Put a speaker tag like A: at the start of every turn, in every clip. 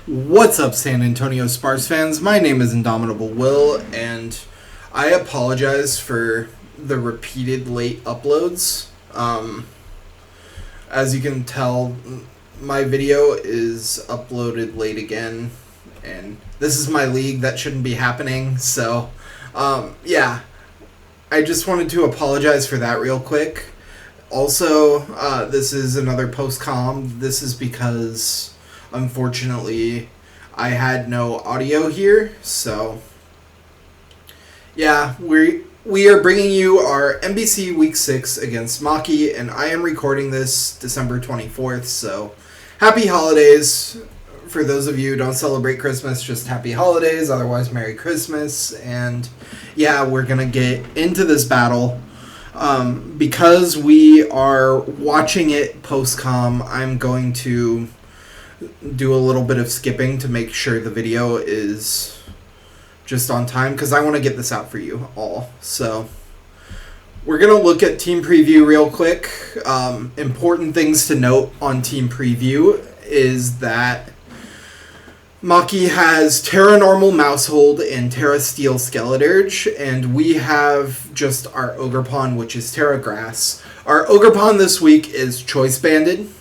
A: What's up, San Antonio Sparce fans? My name is Indomitable Will, and I apologize for the repeated late uploads. As you can tell, my video is uploaded late again, and this is my league. That shouldn't be happening, so, yeah. I just wanted to apologize for that real quick. Also, this is another post-com. This is because, unfortunately, I had no audio here, so yeah, we are bringing you our MBC Week 6 against Maki, and I am recording this December 24th, so happy holidays. For those of you who don't celebrate Christmas, just happy holidays, otherwise Merry Christmas, and yeah, we're going to get into this battle. Because we are watching it post-com, I'm going to do a little bit of skipping to make sure the video is just on time, because I want to get this out for you all. So we're going to look at team preview real quick. Important things to note on team preview is that Maki has Terra Normal Mousehold and Terra Steel Skeledirge, and we have just our Ogerpon, which is Terra Grass. Our Ogerpon this week is Choice Banded,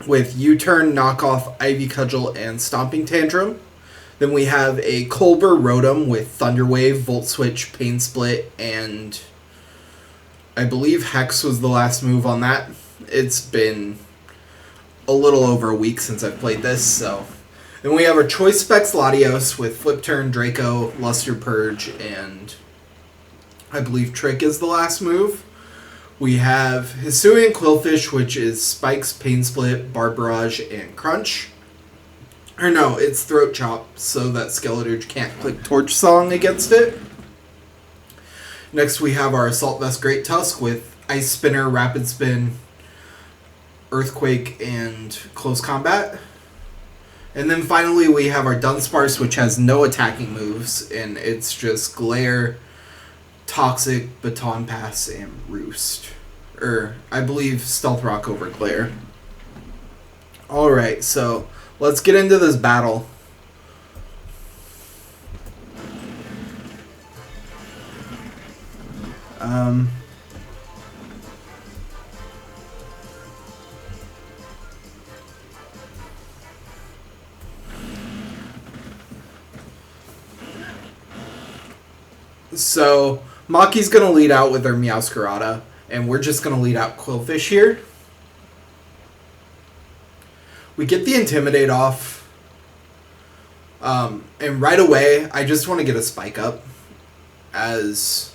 A: with U-Turn, Knockoff, Ivy Cudgel, and Stomping Tantrum. Then we have a Colbur Rotom with Thunderwave, Volt Switch, Pain Split, and I believe Hex was the last move on that. It's been a little over a week since I've played this, so. Then we have our Choice Specs Latios with Flip Turn, Draco, Luster Purge, and I believe Trick is the last move. We have Hisui and Qwilfish, which is Spikes, Pain Split, Barb Barrage, and Crunch. Or no, it's Throat Chop, so that Skeledirge can't click Torch Song against it. Next we have our Assault Vest Great Tusk with Ice Spinner, Rapid Spin, Earthquake, and Close Combat. And then finally we have our Dunsparce, which has no attacking moves, and it's just Glare, Toxic, Baton Pass, and Roost. I believe Stealth Rock over Glare. Alright, so let's get into this battle. So Maki's going to lead out with their Meowscarada, and we're just going to lead out Qwilfish here. We get the Intimidate off, and right away, I just want to get a Spike up, as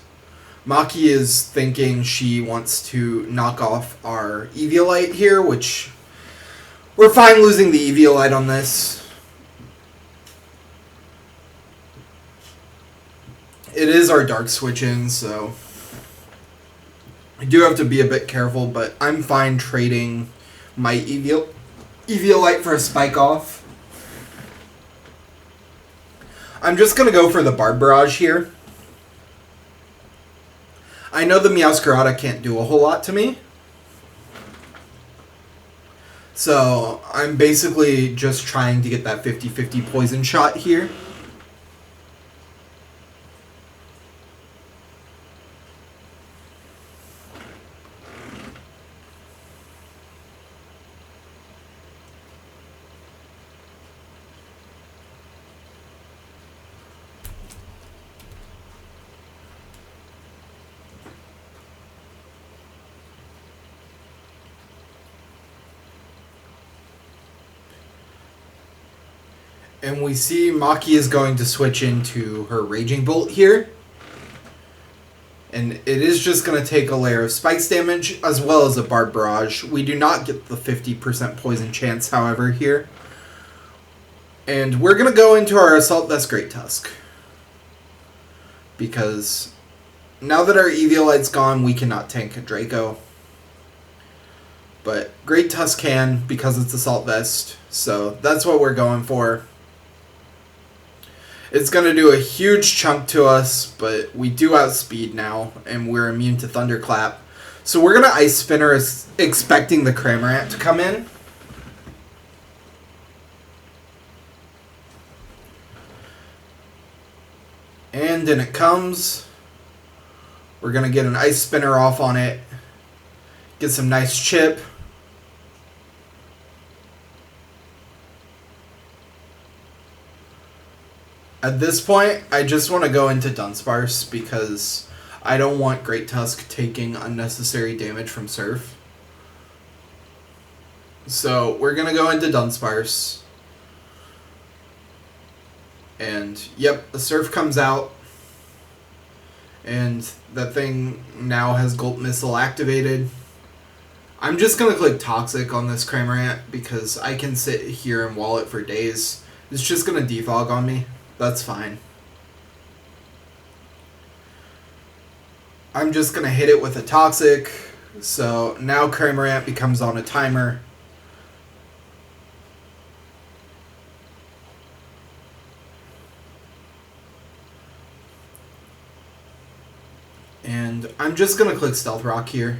A: Maki is thinking she wants to knock off our Eviolite here, which we're fine losing the Eviolite on this. It is our Dark Switch-in, so I do have to be a bit careful, but I'm fine trading my Eviolite for a Spike off. I'm just going to go for the Barb Barrage here. I know the Meowscarada can't do a whole lot to me, so I'm basically just trying to get that 50-50 poison shot here. And we see Maki is going to switch into her Raging Bolt here. And it is just going to take a layer of Spikes damage as well as a Barb Barrage. We do not get the 50% poison chance, however, here. And we're going to go into our Assault Vest Great Tusk, because now that our Eviolite's gone, we cannot tank a Draco. But Great Tusk can, because it's Assault Vest. So that's what we're going for. It's going to do a huge chunk to us, but we do outspeed now, and we're immune to Thunderclap. So we're going to Ice Spinner, expecting the Cramorant to come in. and in it comes. We're going to get an Ice Spinner off on it. Get some nice chip. At this point, I just want to go into Dunsparce because I don't want Great Tusk taking unnecessary damage from Surf. So we're going to go into Dunsparce. And yep, the Surf comes out. And that thing now has Gulp Missile activated. I'm just going to click Toxic on this Cramorant because I can sit here and wall it for days. It's just going to defog on me. That's fine. I'm just going to hit it with a Toxic. So now Cramorant becomes on a timer. And I'm just going to click Stealth Rock here.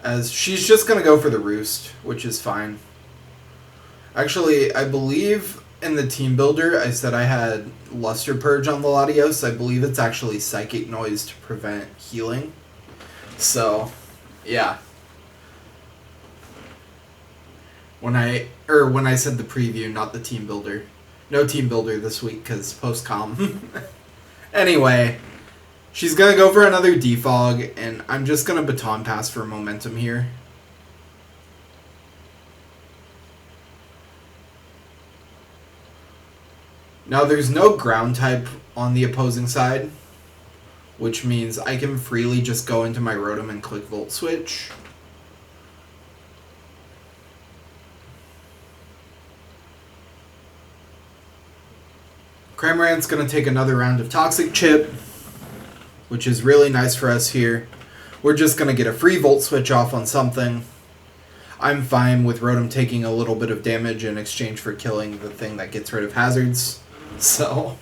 A: As she's just going to go for the Roost, which is fine. Actually, I believe in the team builder I said I had Luster Purge on the Latios. I believe it's actually Psychic Noise to prevent healing. So, yeah. When I said the preview, not the team builder. No team builder this week because post-com. Anyway, she's going to go for another defog, and I'm just going to Baton Pass for momentum here. Now there's no ground type on the opposing side, which means I can freely just go into my Rotom and click Volt Switch. Cramorant's going to take another round of Toxic Chip, which is really nice for us here. We're just going to get a free Volt Switch off on something. I'm fine with Rotom taking a little bit of damage in exchange for killing the thing that gets rid of hazards. So...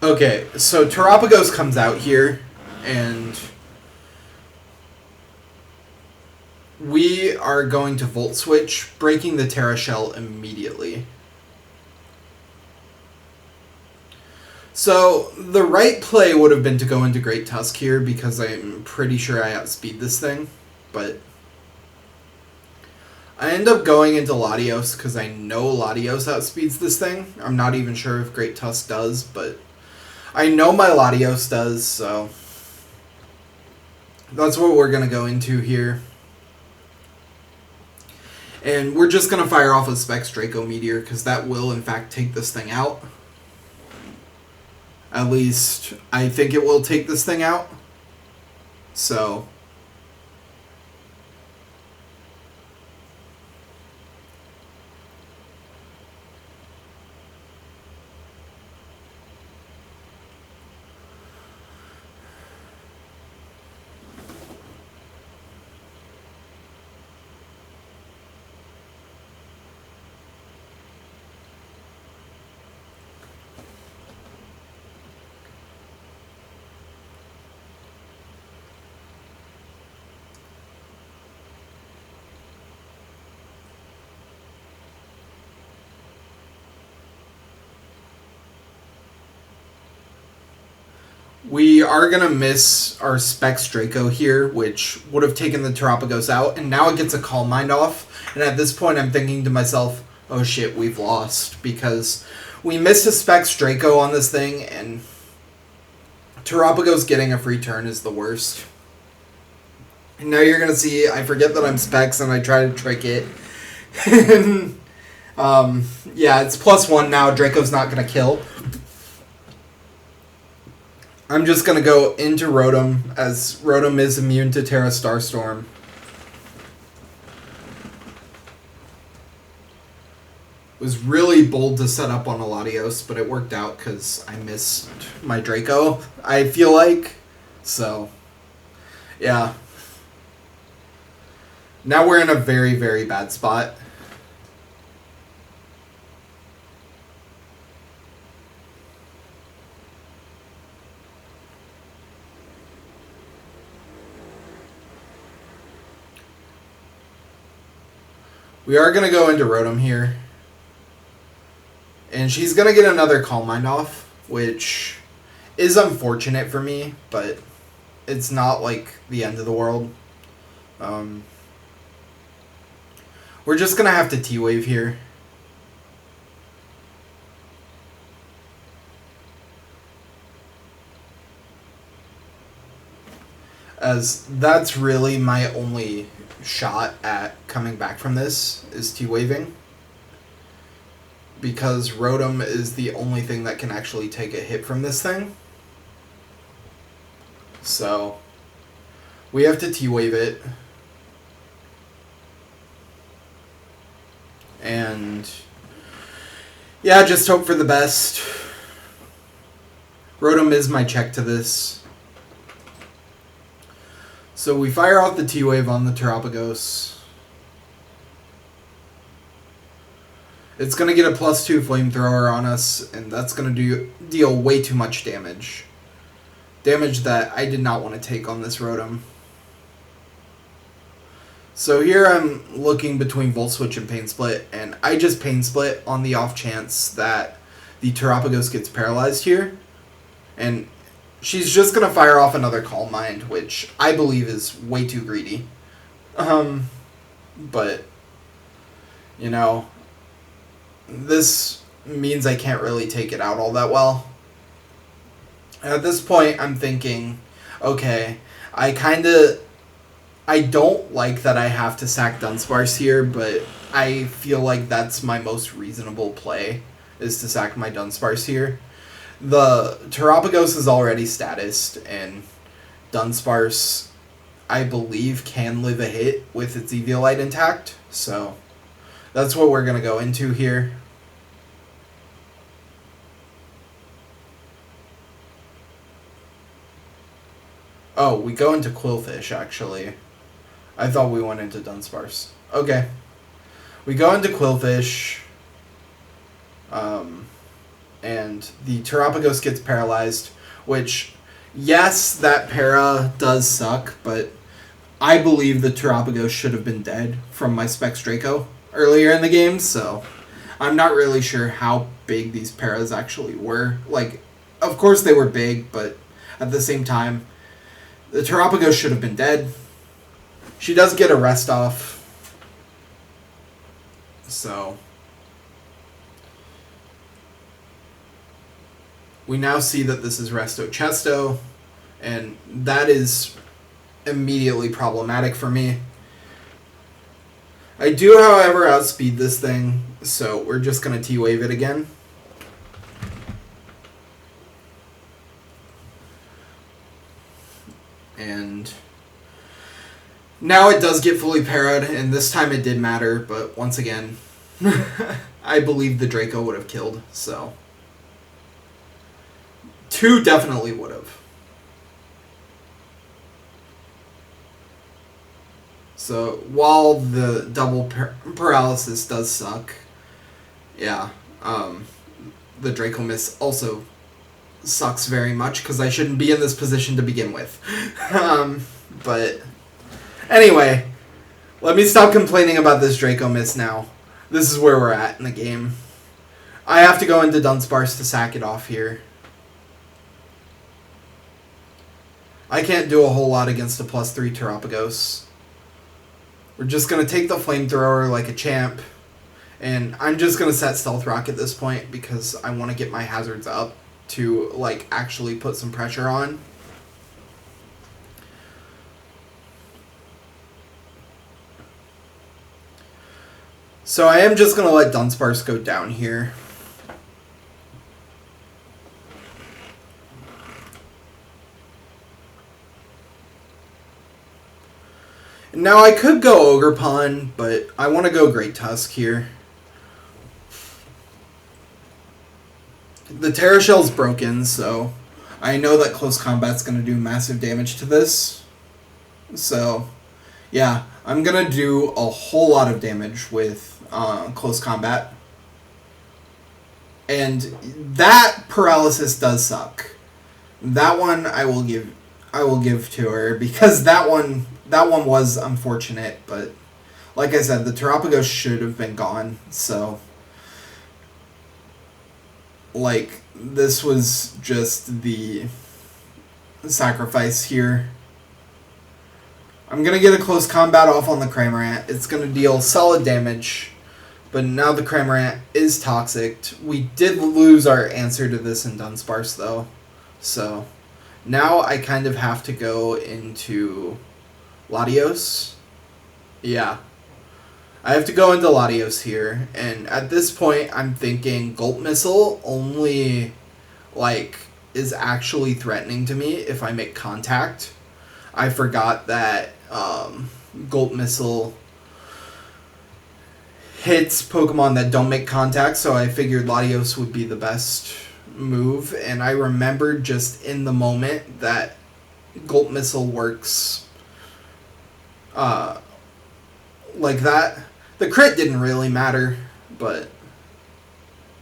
A: Okay, so Terapagos comes out here, and we are going to Volt Switch, breaking the Terra Shell immediately. So, the right play would have been to go into Great Tusk here, because I'm pretty sure I outspeed this thing, but I end up going into Latios, because I know Latios outspeeds this thing. I'm not even sure if Great Tusk does, but I know my Latios does, so that's what we're going to go into here. And we're just going to fire off a Specs Draco Meteor, because that will, in fact, take this thing out. At least, I think it will take this thing out. So... we are going to miss our Specs Draco here, which would have taken the Terapagos out, and now it gets a Calm Mind off, and at this point I'm thinking to myself, oh shit, we've lost, because we missed a Specs Draco on this thing, and Terapagos getting a free turn is the worst. And now you're going to see, I forget that I'm Specs, and I try to trick it. And, yeah, it's +1 now, Draco's not going to kill. I'm just going to go into Rotom, as Rotom is immune to Terra Starstorm. It was really bold to set up on a Latios, but it worked out because I missed my Draco, I feel like. So, yeah. Now we're in a very, very bad spot. We are going to go into Rotom here. And she's going to get another Calm Mind off, which is unfortunate for me, but it's not like the end of the world. We're just going to have to T-Wave here. As that's really my only shot at coming back from this is T-Waving. Because Rotom is the only thing that can actually take a hit from this thing. So we have to T-Wave it. And yeah, just hope for the best. Rotom is my check to this. So we fire off the T-Wave on the Terapagos. It's going to get a +2 Flamethrower on us, and that's going to deal way too much damage. Damage that I did not want to take on this Rotom. So here I'm looking between Volt Switch and Pain Split, and I just Pain Split on the off chance that the Terapagos gets paralyzed here. And she's just going to fire off another Calm Mind, which I believe is way too greedy. But, you know, this means I can't really take it out all that well. At this point, I'm thinking, okay, I don't like that I have to sack Dunsparce here, but I feel like that's my most reasonable play, is to sack my Dunsparce here. The Terapagos is already statused, and Dunsparce, I believe, can live a hit with its Eviolite intact, so that's what we're going to go into here. Oh, we go into Qwilfish, actually. I thought we went into Dunsparce. Okay. We go into Qwilfish. And the Terapagos gets paralyzed, which, yes, that para does suck, but I believe the Terapagos should have been dead from my Specs Draco earlier in the game, so I'm not really sure how big these paras actually were. Like, of course they were big, but at the same time, the Terapagos should have been dead. She does get a rest off. So we now see that this is Resto Chesto, and that is immediately problematic for me. I do, however, outspeed this thing, so we're just going to T-Wave it again. And now it does get fully para'd, and this time it did matter, but once again, I believe the Draco would have killed, so 2 definitely would have. So while the double paralysis does suck, yeah, the Draco Miss also sucks very much because I shouldn't be in this position to begin with. But anyway, let me stop complaining about this Draco Miss now. This is where we're at in the game. I have to go into Dunsparce to sack it off here. I can't do a whole lot against a +3 Terapagos. We're just going to take the Flamethrower like a champ. And I'm just going to set Stealth Rock at this point because I want to get my hazards up to like actually put some pressure on. So I am just going to let Dunsparce go down here. Now I could go Ogerpon, but I want to go Great Tusk here. The Terra Shell's broken, so I know that close combat's going to do massive damage to this. So, yeah, I'm going to do a whole lot of damage with close combat. And that paralysis does suck. That one I will give to her because that one was unfortunate, but like I said, the Terapagos should have been gone. So, like, this was just the sacrifice here. I'm going to get a close combat off on the Cramorant. It's going to deal solid damage. But now the Cramorant is toxic. We did lose our answer to this in Dunsparce, though. So now I kind of have to go into Latios. Yeah. I have to go into Latios here. And at this point, I'm thinking Gulp Missile only, like, is actually threatening to me if I make contact. I forgot that Gulp Missile hits Pokemon that don't make contact, so I figured Latios would be the best move, and I remembered just in the moment that Gulp Missile works like that. The crit didn't really matter, but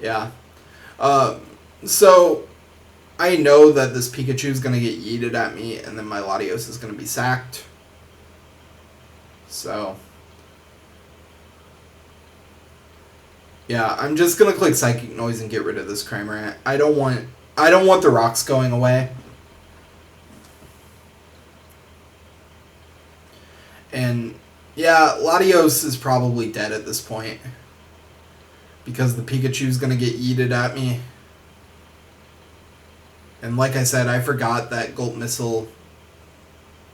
A: yeah. So I know that this Pikachu is going to get yeeted at me, and then my Latios is going to be sacked. So yeah, I'm just going to click Psychic Noise and get rid of this Cramorant. I don't want the rocks going away. And yeah, Latios is probably dead at this point, because the Pikachu is going to get yeeted at me. And like I said, I forgot that Gulp Missile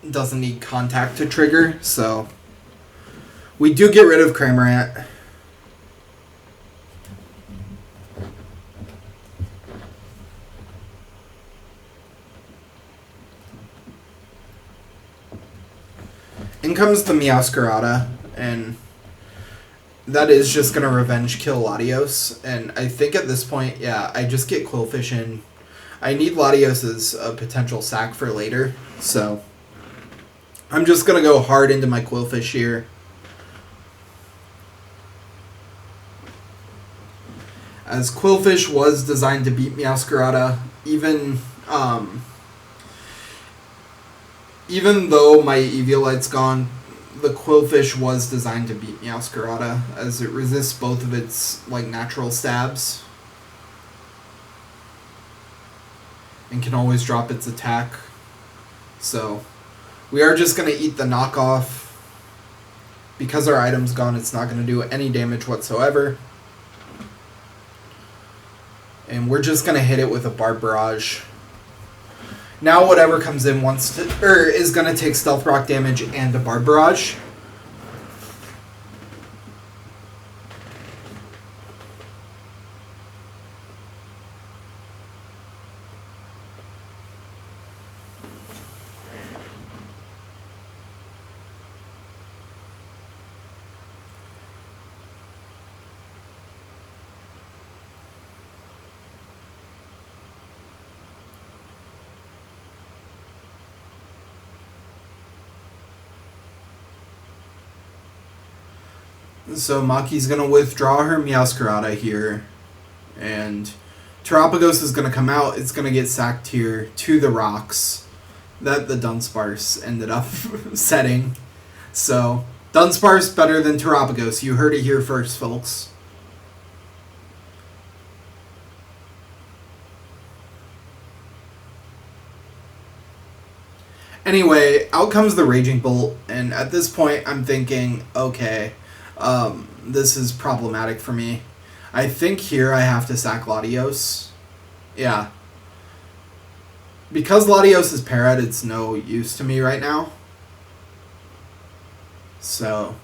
A: doesn't need contact to trigger, so we do get rid of Cramorant. In comes the Meowscarada, and that is just going to revenge kill Latios. And I think at this point, yeah, I just get Qwilfish in. I need Latios as a potential sack for later, so I'm just going to go hard into my Qwilfish here. As Qwilfish was designed to beat Meowscarada, even though my Eviolite's gone, the Qwilfish was designed to beat Meowscarada, as it resists both of its like natural stabs and can always drop its attack. So we are just going to eat the knockoff. Because our item's gone, it's not going to do any damage whatsoever. And we're just going to hit it with a Barb Barrage. Now whatever comes in is going to take Stealth Rock damage and a Barb Barrage. So Maki's going to withdraw her Meowscarada here, and Terapagos is going to come out. It's going to get sacked here to the rocks that the Dunsparce ended up setting. So Dunsparce better than Terapagos. You heard it here first, folks. Anyway, out comes the Raging Bolt, and at this point I'm thinking, okay, this is problematic for me. I think here I have to sack Latios. Yeah. Because Latios is parried, it's no use to me right now. So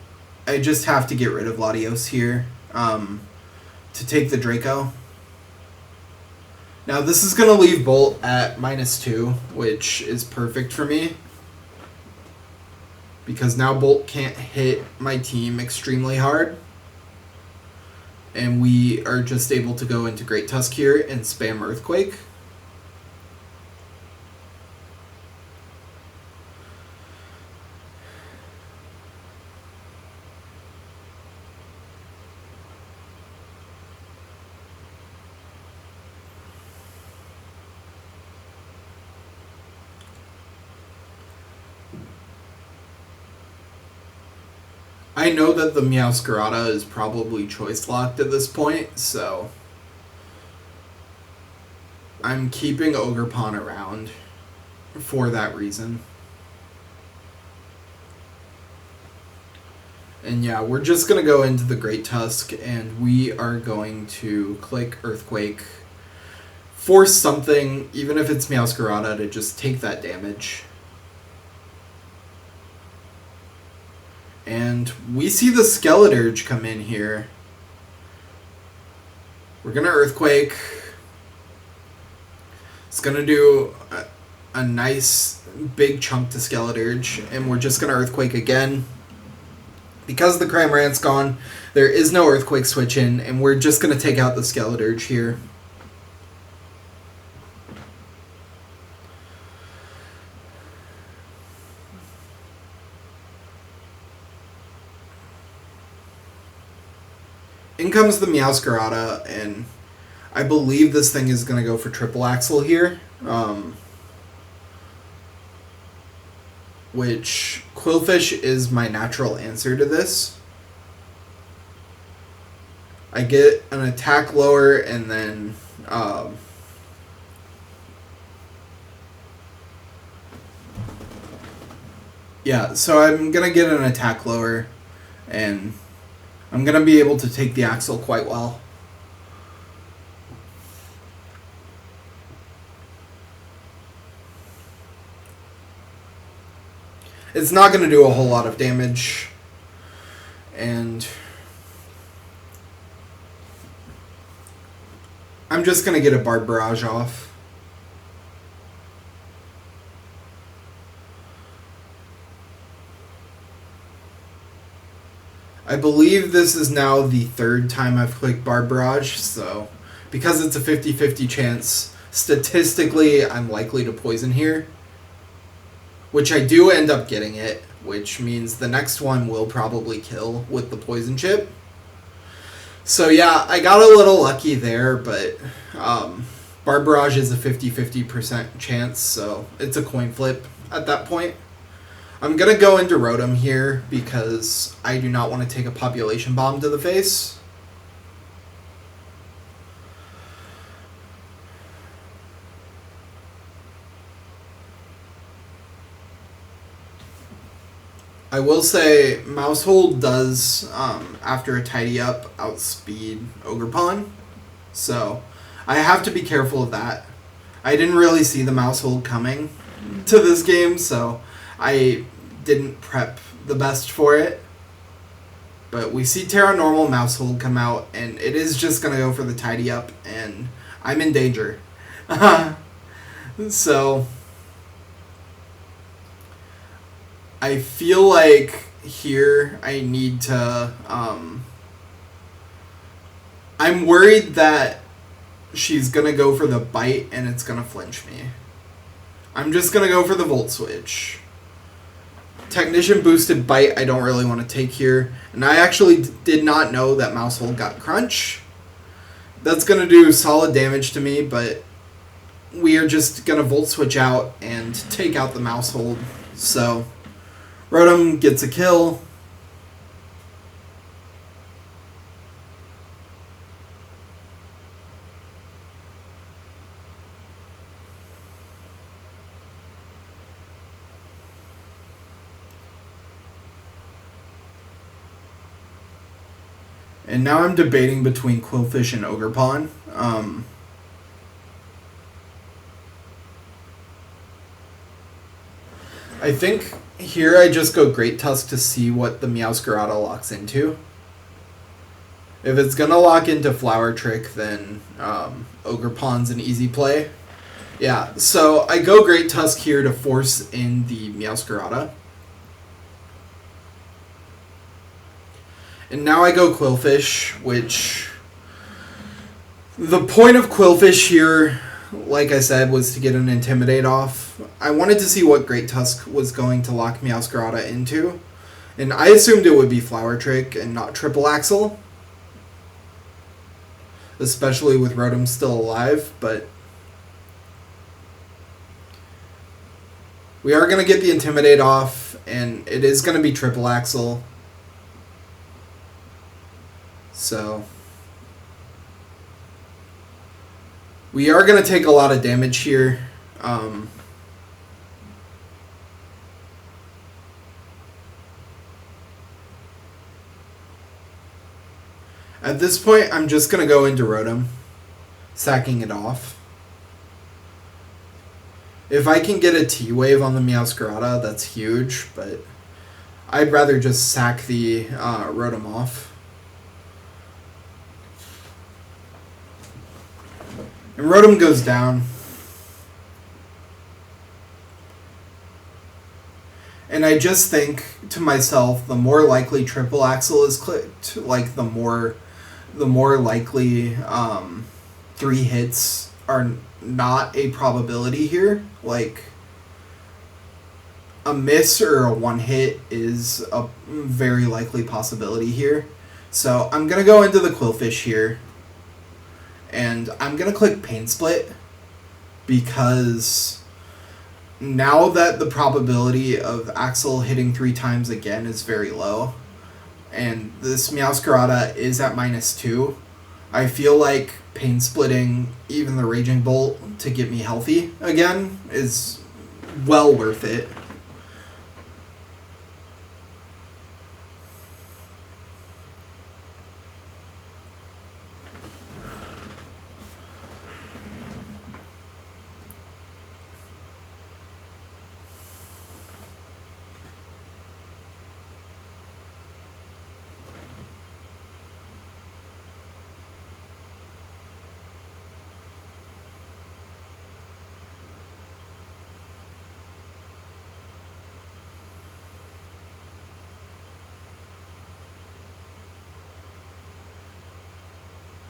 A: I just have to get rid of Latios here to take the Draco. Now this is going to leave Bolt at -2, which is perfect for me, because now Bolt can't hit my team extremely hard. And we are just able to go into Great Tusk here and spam Earthquake. I know that the Meowscarada is probably choice locked at this point, so I'm keeping Ogerpon around for that reason. And yeah, we're just going to go into the Great Tusk, and we are going to click Earthquake, force something, even if it's Meowscarada, to just take that damage. And we see the Skeledirge come in here. We're going to Earthquake. It's going to do a nice big chunk to Skeledirge, and we're just going to Earthquake again. Because the Cramorant's gone, there is no Earthquake switch in, and we're just going to take out the Skeledirge here. In comes the Meowscarada, and I believe this thing is going to go for Triple Axle here. Which Qwilfish is my natural answer to this. I get an attack lower and then yeah, so I'm gonna get an attack lower and I'm gonna be able to take the Axle quite well. It's not going to do a whole lot of damage, and I'm just going to get a Barb Barrage off. I believe this is now the third time I've clicked Barb Barrage, so because it's a 50-50 chance, statistically I'm likely to poison here. Which I do end up getting it, which means the next one will probably kill with the poison chip. So yeah, I got a little lucky there, but Barb Barrage is a 50-50% chance, so it's a coin flip at that point. I'm going to go into Rotom here because I do not want to take a Population Bomb to the face. I will say, Maushold does, after a Tidy Up, outspeed Ogerpon. So, I have to be careful of that. I didn't really see the Maushold coming to this game, so I didn't prep the best for it. But we see Terra Normal Maushold come out, and it is just going to go for the Tidy Up, and I'm in danger. So I feel like here I need to, I'm worried that she's going to go for the Bite and it's going to flinch me. I'm just going to go for the Volt Switch. Technician boosted Bite I don't really want to take here. And I actually did not know that Maushold got Crunch. That's going to do solid damage to me, but we are just going to Volt Switch out and take out the Maushold. So Rotom gets a kill. And now I'm debating between Qwilfish and Ogerpon. I think here I just go Great Tusk to see what the Meowscarada locks into. If it's going to lock into Flower Trick, then Ogerpon's an easy play. Yeah, so I go Great Tusk here to force in the Meowscarada. And now I go Qwilfish, which the point of Qwilfish here, like I said, was to get an Intimidate off. I wanted to see what Great Tusk was going to lock Meowscarada into, and I assumed it would be Flower Trick and not Triple Axle, especially with Rotom still alive, but we are going to get the Intimidate off, and it is going to be Triple Axle. So we are going to take a lot of damage here. At this point, I'm just going to go into Rotom, sacking it off. If I can get a T-Wave on the Meowscarada, that's huge, but I'd rather just sack the Rotom off. And Rotom goes down. And I just think to myself, the more likely triple axle is clicked, like the more likely 3 hits are not a probability here. Like a miss or a 1 hit is a very likely possibility here. So I'm going to go into the Qwilfish here. And I'm going to click Pain Split because now that the probability of Axel hitting 3 times again is very low, and this Meowscarada is at -2, I feel like Pain Splitting even the Raging Bolt to get me healthy again is well worth it.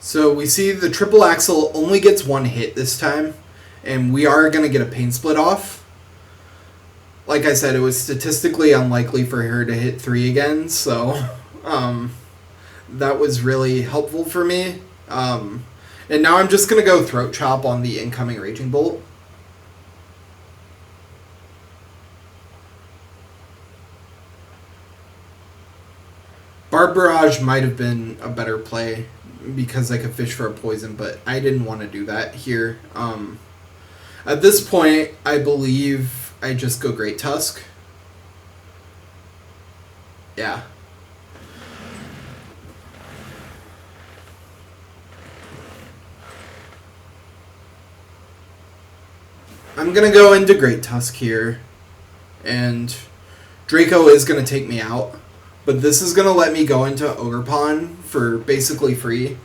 A: So we see the triple axle only gets 1 hit this time, and we are going to get a Pain Split off. Like I said, it was statistically unlikely for her to hit 3 again, so that was really helpful for me. And now I'm just going to go Throat Chop on the incoming Raging Bolt. Barb Barrage might have been a better play because I could fish for a poison, but I didn't want to do that here. At this point, I believe I just go Great Tusk. Yeah. I'm going to go into Great Tusk here, and Draco is going to take me out. But this is going to let me go into Ogerpon for basically free.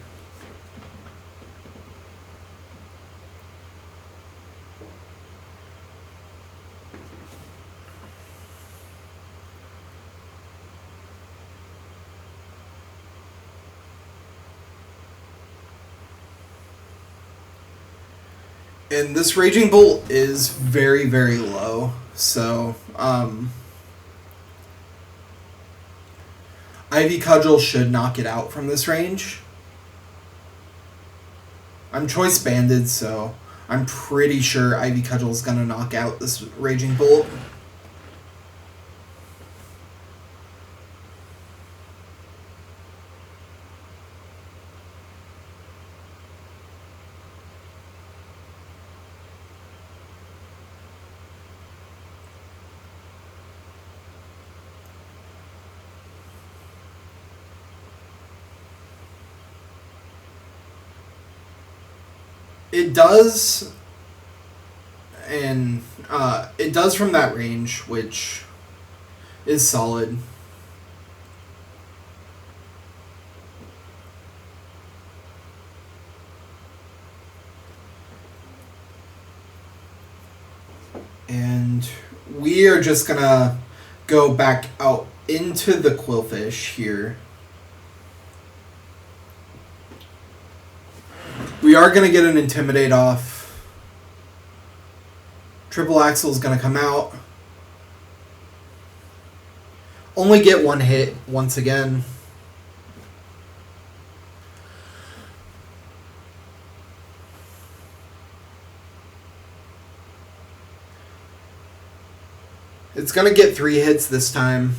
A: And this Raging Bolt is very, very low. So, Ivy Cudgel should knock it out from this range. I'm Choice Banded, so I'm pretty sure Ivy Cudgel is going to knock out this Raging Bolt. It does, and it does from that range, which is solid. And we are just gonna go back out into the Qwilfish here. We are going to get an Intimidate off. Triple Axle is going to come out. Only get 1 hit once again. It's going to get 3 hits this time.